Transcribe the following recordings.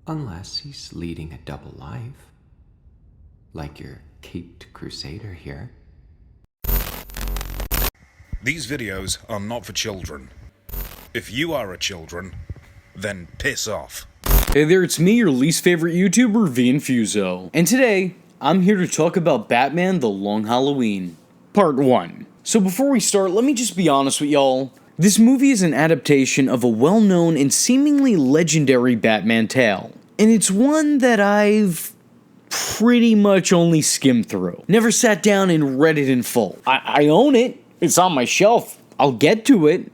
Unless he's leading a double life. Like your caped crusader here. These videos are not for children. If you are a children, then piss off. Hey there, it's me, your least favorite YouTuber, Infuso. And today, I'm here to talk about Batman: The Long Halloween, Part 1. So before we start, let me just be honest with y'all. This movie is an adaptation of a well-known and seemingly legendary Batman tale. And it's one that I've pretty much only skimmed through. Never sat down and read it in full. I own it. It's on my shelf. I'll get to it.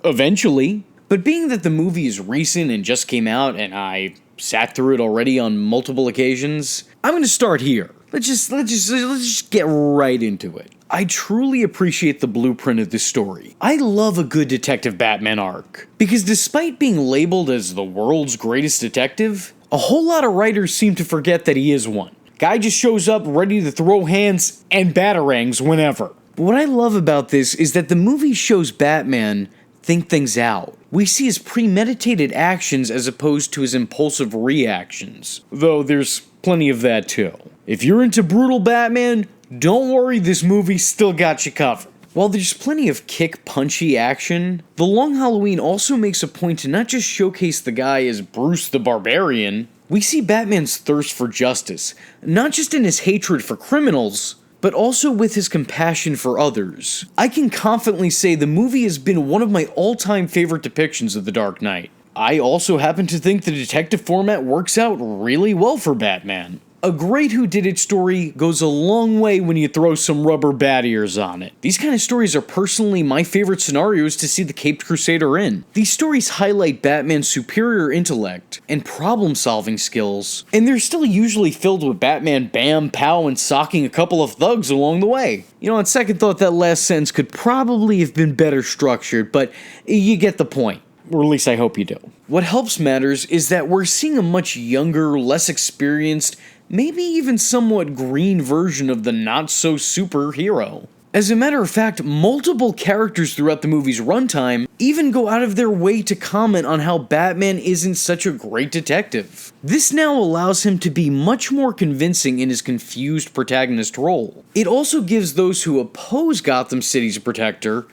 Eventually. But being that the movie is recent and just came out and I sat through it already on multiple occasions, I'm gonna start here. Let's just get right into it. I truly appreciate the blueprint of this story. I love a good Detective Batman arc, because despite being labeled as the world's greatest detective, a whole lot of writers seem to forget that he is one. Guy just shows up ready to throw hands and batarangs whenever. But what I love about this is that the movie shows Batman think things out. We see his premeditated actions as opposed to his impulsive reactions, though there's plenty of that too. If you're into brutal Batman, don't worry, this movie still got you covered. While there's plenty of kick-punchy action, The Long Halloween also makes a point to not just showcase the guy as Bruce the Barbarian. We see Batman's thirst for justice, not just in his hatred for criminals, but also with his compassion for others. I can confidently say the movie has been one of my all-time favorite depictions of the Dark Knight. I also happen to think the detective format works out really well for Batman. A great whodunit story goes a long way when you throw some rubber bat ears on it. These kind of stories are personally my favorite scenarios to see the Caped Crusader in. These stories highlight Batman's superior intellect and problem-solving skills, and they're still usually filled with Batman bam, pow, and socking a couple of thugs along the way. You know, on second thought, that last sentence could probably have been better structured, but you get the point. Or at least I hope you do. What helps matters is that we're seeing a much younger, less experienced, maybe even somewhat green version of the not-so-superhero. As a matter of fact, multiple characters throughout the movie's runtime even go out of their way to comment on how Batman isn't such a great detective. This now allows him to be much more convincing in his confused protagonist role. It also gives those who oppose Gotham City's protector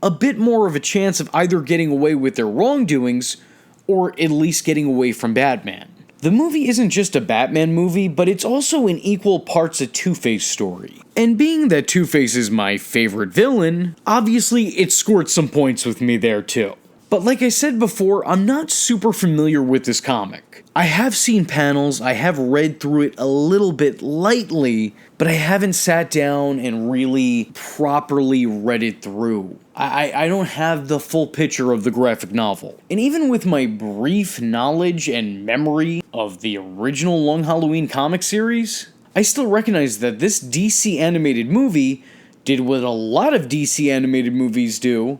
a bit more of a chance of either getting away with their wrongdoings, or at least getting away from Batman. The movie isn't just a Batman movie, but it's also in equal parts a Two-Face story. And being that Two-Face is my favorite villain, obviously it scored some points with me there too. But like I said before, I'm not super familiar with this comic. I have seen panels, I have read through it a little bit lightly, but I haven't sat down and really properly read it through. I don't have the full picture of the graphic novel. And even with my brief knowledge and memory of the original Long Halloween comic series, I still recognize that this DC animated movie did what a lot of DC animated movies do,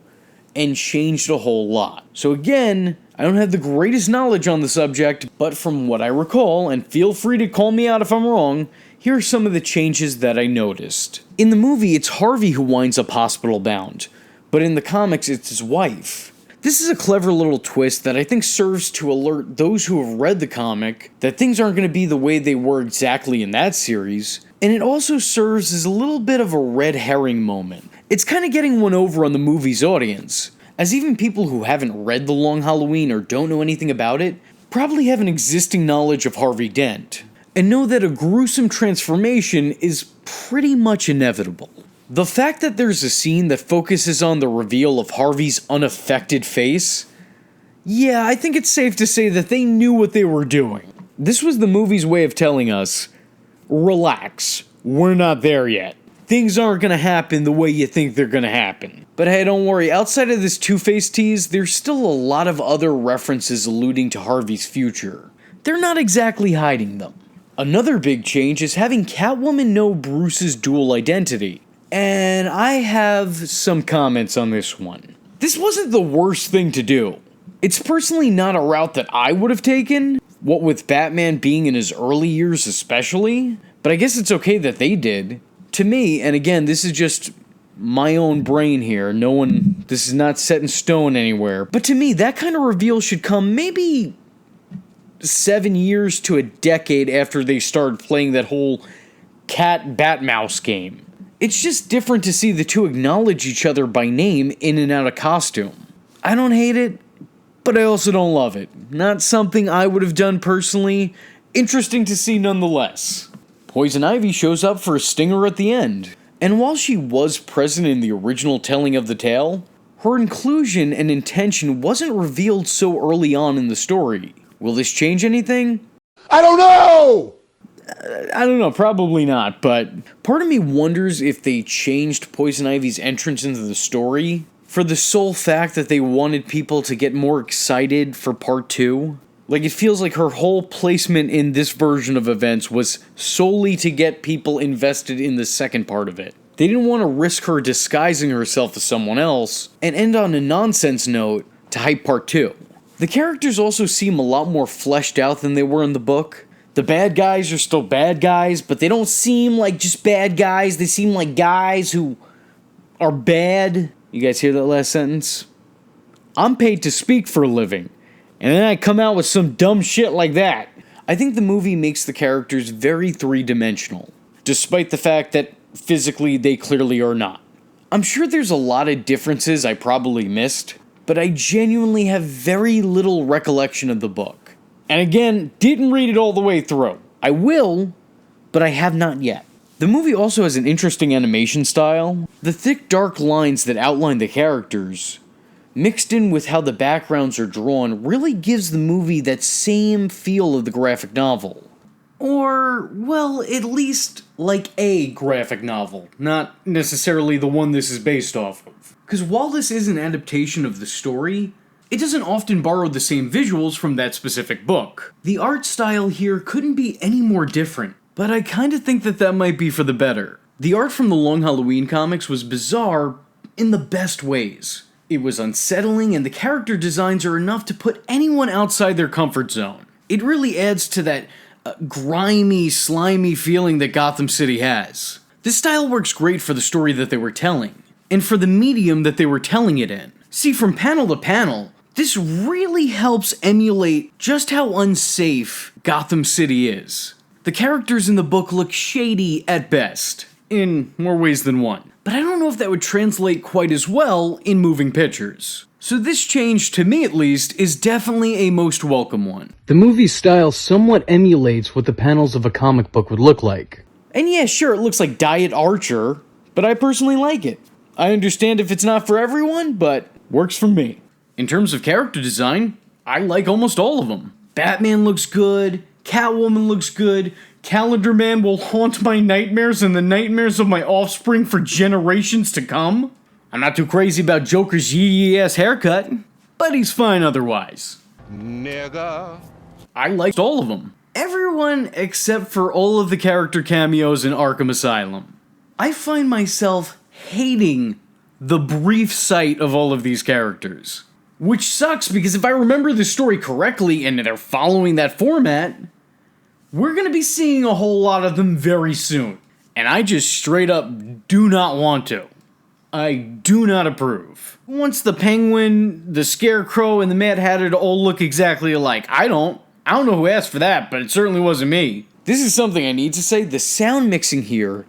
and changed a whole lot. So again, I don't have the greatest knowledge on the subject, but from what I recall, and feel free to call me out if I'm wrong, here are some of the changes that I noticed. In the movie, it's Harvey who winds up hospital bound, but in the comics, it's his wife. This is a clever little twist that I think serves to alert those who have read the comic that things aren't going to be the way they were exactly in that series, and it also serves as a little bit of a red herring moment. It's kind of getting one over on the movie's audience, as even people who haven't read The Long Halloween or don't know anything about it probably have an existing knowledge of Harvey Dent, and know that a gruesome transformation is pretty much inevitable. The fact that there's a scene that focuses on the reveal of Harvey's unaffected face, yeah, I think it's safe to say that they knew what they were doing. This was the movie's way of telling us, relax, we're not there yet. Things aren't gonna happen the way you think they're gonna happen. But hey, don't worry, outside of this Two-Face tease, there's still a lot of other references alluding to Harvey's future. They're not exactly hiding them. Another big change is having Catwoman know Bruce's dual identity. And I have some comments on this one. This wasn't the worst thing to do. It's personally not a route that I would have taken, what with Batman being in his early years especially, but I guess it's okay that they did. To me, and again, this is just my own brain here, this is not set in stone anywhere, but to me, that kind of reveal should come maybe 7 years to a decade after they started playing that whole cat-bat-mouse game. It's just different to see the two acknowledge each other by name in and out of costume. I don't hate it, but I also don't love it. Not something I would have done personally. Interesting to see nonetheless. Poison Ivy shows up for a stinger at the end. And while she was present in the original telling of the tale, her inclusion and intention wasn't revealed so early on in the story. Will this change anything? I don't know! I don't know, probably not, but part of me wonders if they changed Poison Ivy's entrance into the story for the sole fact that they wanted people to get more excited for part 2. Like, it feels like her whole placement in this version of events was solely to get people invested in the second part of it. They didn't want to risk her disguising herself as someone else and end on a nonsense note to hype part 2. The characters also seem a lot more fleshed out than they were in the book. The bad guys are still bad guys, but they don't seem like just bad guys. They seem like guys who are bad. You guys hear that last sentence? I'm paid to speak for a living, and then I come out with some dumb shit like that. I think the movie makes the characters very three-dimensional, despite the fact that physically they clearly are not. I'm sure there's a lot of differences I probably missed, but I genuinely have very little recollection of the book. And again, didn't read it all the way through. I will, but I have not yet. The movie also has an interesting animation style. The thick, dark lines that outline the characters, mixed in with how the backgrounds are drawn, really gives the movie that same feel of the graphic novel. Or, well, at least like a graphic novel, not necessarily the one this is based off of. Because while this is an adaptation of the story, it doesn't often borrow the same visuals from that specific book. The art style here couldn't be any more different, but I kinda think that might be for the better. The art from the Long Halloween comics was bizarre in the best ways. It was unsettling, and the character designs are enough to put anyone outside their comfort zone. It really adds to that grimy, slimy feeling that Gotham City has. This style works great for the story that they were telling, and for the medium that they were telling it in. See, from panel to panel, this really helps emulate just how unsafe Gotham City is. The characters in the book look shady at best, in more ways than one. But I don't know if that would translate quite as well in moving pictures. So this change, to me at least, is definitely a most welcome one. The movie's style somewhat emulates what the panels of a comic book would look like. And yeah, sure, it looks like Diet Archer, but I personally like it. I understand if it's not for everyone, but works for me. In terms of character design, I like almost all of them. Batman looks good, Catwoman looks good, Calendar Man will haunt my nightmares and the nightmares of my offspring for generations to come. I'm not too crazy about Joker's yee-yee-ass haircut, but he's fine otherwise. Nigga. I liked all of them. Everyone except for all of the character cameos in Arkham Asylum. I find myself hating the brief sight of all of these characters. Which sucks, because if I remember the story correctly and they're following that format, we're gonna be seeing a whole lot of them very soon. And I just straight up do not want to. I do not approve. Once the Penguin, the Scarecrow, and the Mad Hatter all look exactly alike. I don't know who asked for that, but it certainly wasn't me. This is something I need to say. The sound mixing here,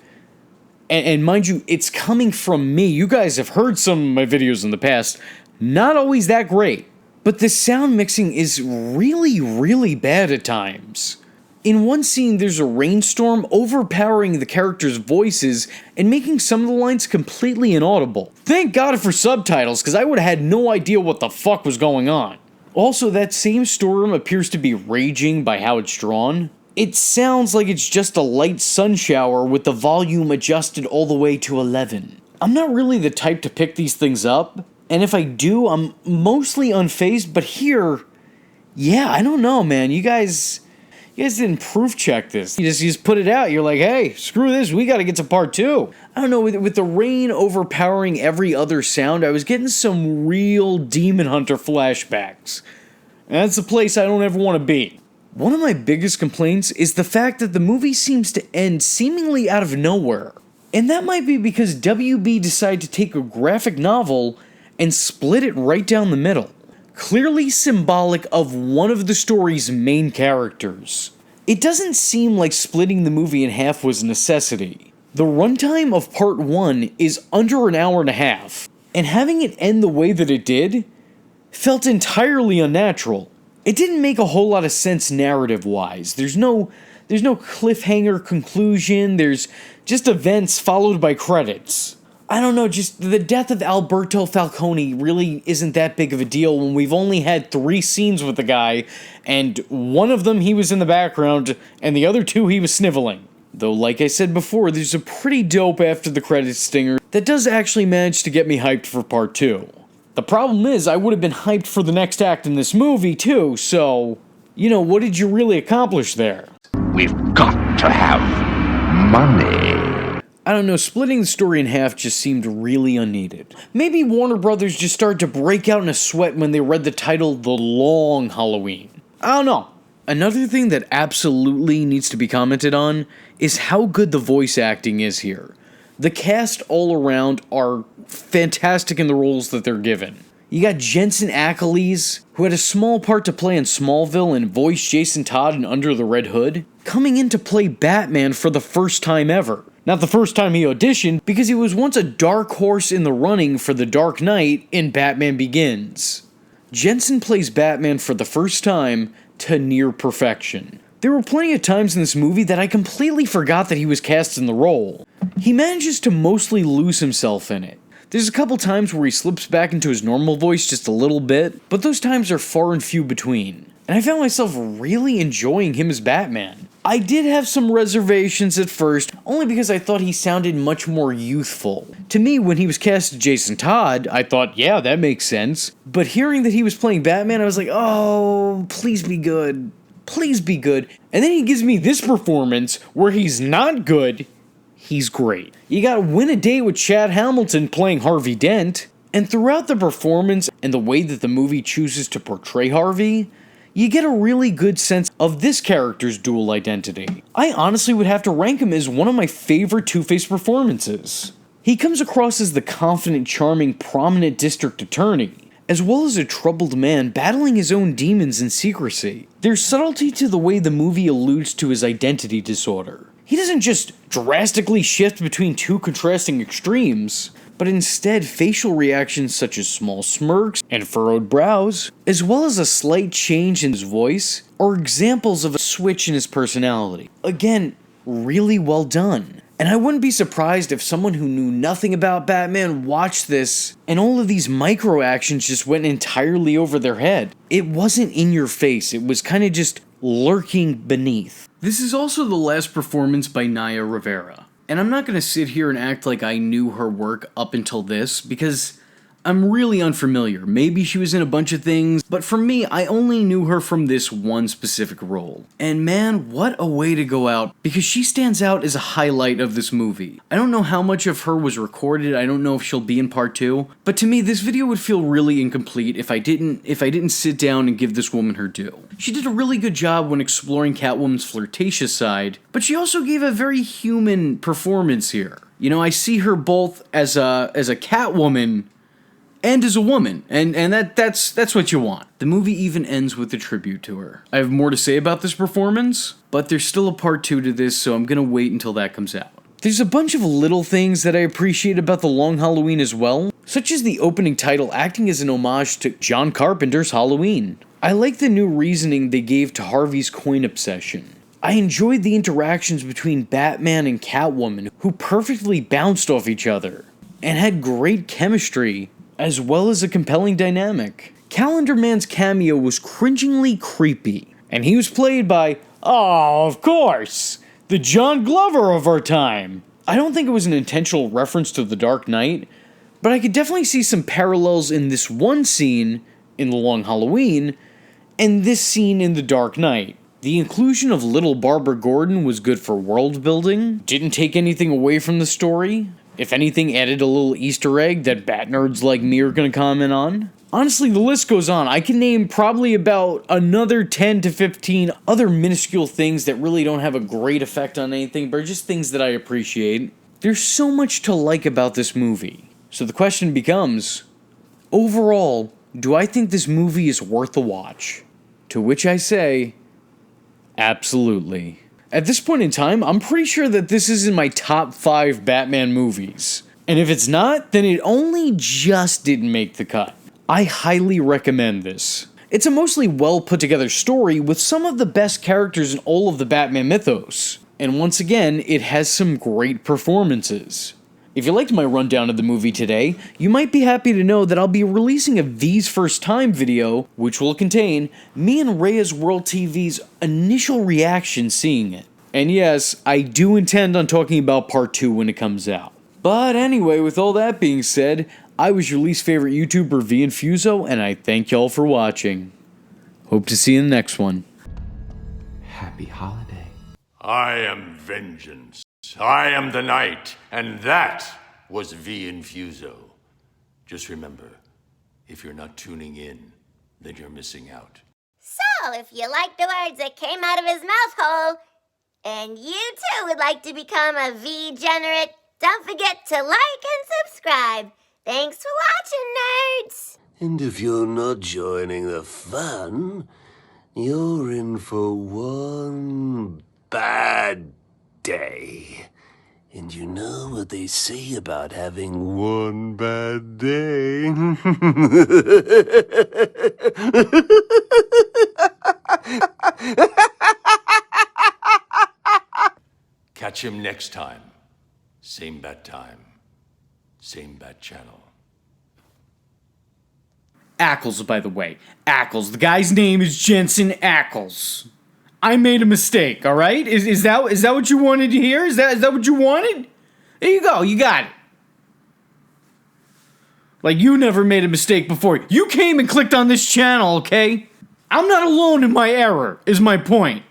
and mind you, it's coming from me. You guys have heard some of my videos in the past. Not always that great. But the sound mixing is really, really bad at times. In one scene, there's a rainstorm overpowering the characters' voices and making some of the lines completely inaudible. Thank God for subtitles, because I would have had no idea what the fuck was going on. Also, that same storm appears to be raging by how it's drawn. It sounds like it's just a light sun shower with the volume adjusted all the way to 11. I'm not really the type to pick these things up, and if I do, I'm mostly unfazed, but here, yeah, I don't know, man. You guys didn't proof check this. You just put it out. You're like, hey, screw this. We got to get to part 2. I don't know, with the rain overpowering every other sound, I was getting some real Demon Hunter flashbacks. And that's a place I don't ever want to be. One of my biggest complaints is the fact that the movie seems to end seemingly out of nowhere. And that might be because WB decided to take a graphic novel and split it right down the middle. clearly symbolic of one of the story's main characters. It doesn't seem like splitting the movie in half was a necessity. The runtime of part 1 is under an hour and a half, and having it end the way that it did felt entirely unnatural. It didn't make a whole lot of sense narrative-wise. There's no cliffhanger conclusion, there's just events followed by credits. I don't know, just the death of Alberto Falcone really isn't that big of a deal when we've only had 3 scenes with the guy, and one of them he was in the background, and the other 2 he was sniveling. Though, like I said before, there's a pretty dope after the credits stinger that does actually manage to get me hyped for part 2. The problem is, I would have been hyped for the next act in this movie, too, so, what did you really accomplish there? We've got to have money. I don't know, splitting the story in half just seemed really unneeded. Maybe Warner Brothers just started to break out in a sweat when they read the title The Long Halloween. I don't know. Another thing that absolutely needs to be commented on is how good the voice acting is here. The cast all around are fantastic in the roles that they're given. You got Jensen Ackles, who had a small part to play in Smallville and voiced Jason Todd in Under the Red Hood, coming in to play Batman for the first time ever. Not the first time he auditioned, because he was once a dark horse in the running for The Dark Knight in Batman Begins. Jensen plays Batman for the first time to near perfection. There were plenty of times in this movie that I completely forgot that he was cast in the role. He manages to mostly lose himself in it. There's a couple times where he slips back into his normal voice just a little bit, but those times are far and few between. And I found myself really enjoying him as Batman. I did have some reservations at first, only because I thought he sounded much more youthful. To me, when he was cast as Jason Todd, I thought, yeah, that makes sense. But hearing that he was playing Batman, I was like, oh, please be good. Please be good. And then he gives me this performance where he's not good, he's great. You got Win a Day with Chad Hamilton playing Harvey Dent, and throughout the performance and the way that the movie chooses to portray Harvey, you get a really good sense of this character's dual identity. I honestly would have to rank him as one of my favorite Two-Face performances. He comes across as the confident, charming, prominent district attorney, as well as a troubled man battling his own demons in secrecy. There's subtlety to the way the movie alludes to his identity disorder. He doesn't just drastically shift between 2 contrasting extremes, but instead facial reactions such as small smirks and furrowed brows, as well as a slight change in his voice, are examples of a switch in his personality. Again, really well done. And I wouldn't be surprised if someone who knew nothing about Batman watched this and all of these micro actions just went entirely over their head. It wasn't in your face, it was kind of just lurking beneath. This is also the last performance by Naya Rivera. And I'm not going to sit here and act like I knew her work up until this, because I'm really unfamiliar. Maybe she was in a bunch of things, but for me, I only knew her from this one specific role. And man, what a way to go out, because she stands out as a highlight of this movie. I don't know how much of her was recorded, I don't know if she'll be in part 2, but to me, this video would feel really incomplete if I didn't sit down and give this woman her due. She did a really good job when exploring Catwoman's flirtatious side, but she also gave a very human performance here. I see her both as a Catwoman and as a woman, and that's what you want. The movie even ends with a tribute to her. I have more to say about this performance, but there's still a part 2 to this, so I'm gonna wait until that comes out. There's a bunch of little things that I appreciate about The Long Halloween as well, such as the opening title acting as an homage to John Carpenter's Halloween. I like the new reasoning they gave to Harvey's coin obsession. I enjoyed the interactions between Batman and Catwoman, who perfectly bounced off each other, and had great chemistry, as well as a compelling dynamic. Calendar Man's cameo was cringingly creepy, and he was played by, oh, of course, the John Glover of our time. I don't think it was an intentional reference to The Dark Knight, but I could definitely see some parallels in this one scene in The Long Halloween and this scene in The Dark Knight. The inclusion of little Barbara Gordon was good for world building, didn't take anything away from the story. If anything, added a little Easter egg that bat nerds like me are gonna comment on. Honestly, the list goes on. I can name probably about another 10 to 15 other minuscule things that really don't have a great effect on anything, but are just things that I appreciate. There's so much to like about this movie. So the question becomes, overall, do I think this movie is worth a watch? To which I say, absolutely. At this point in time, I'm pretty sure that this is in my top 5 Batman movies. And if it's not, then it only just didn't make the cut. I highly recommend this. It's a mostly well put together story with some of the best characters in all of the Batman mythos. And once again, it has some great performances. If you liked my rundown of the movie today, you might be happy to know that I'll be releasing a V's First Time video, which will contain me and Reyes World TV's initial reaction seeing it. And yes, I do intend on talking about part 2 when it comes out. But anyway, with all that being said, I was your least favorite YouTuber, V Infuso, and I thank y'all for watching. Hope to see you in the next one. Happy holiday. I am vengeance. I am the night, and that was V Infuso. Just remember, if you're not tuning in, then you're missing out. So, if you like the words that came out of his mouth hole, and you too would like to become a V-generate, don't forget to like and subscribe. Thanks for watching, nerds! And if you're not joining the fun, you're in for one bad day. And you know what they say about having one bad day? Catch him next time. Same bat time. Same bat channel. Ackles, by the way. Ackles. The guy's name is Jensen Ackles. I made a mistake, alright? Is that what you wanted to hear? Is that what you wanted? There you go, you got it. Like, you never made a mistake before. You came and clicked on this channel, okay? I'm not alone in my error, is my point.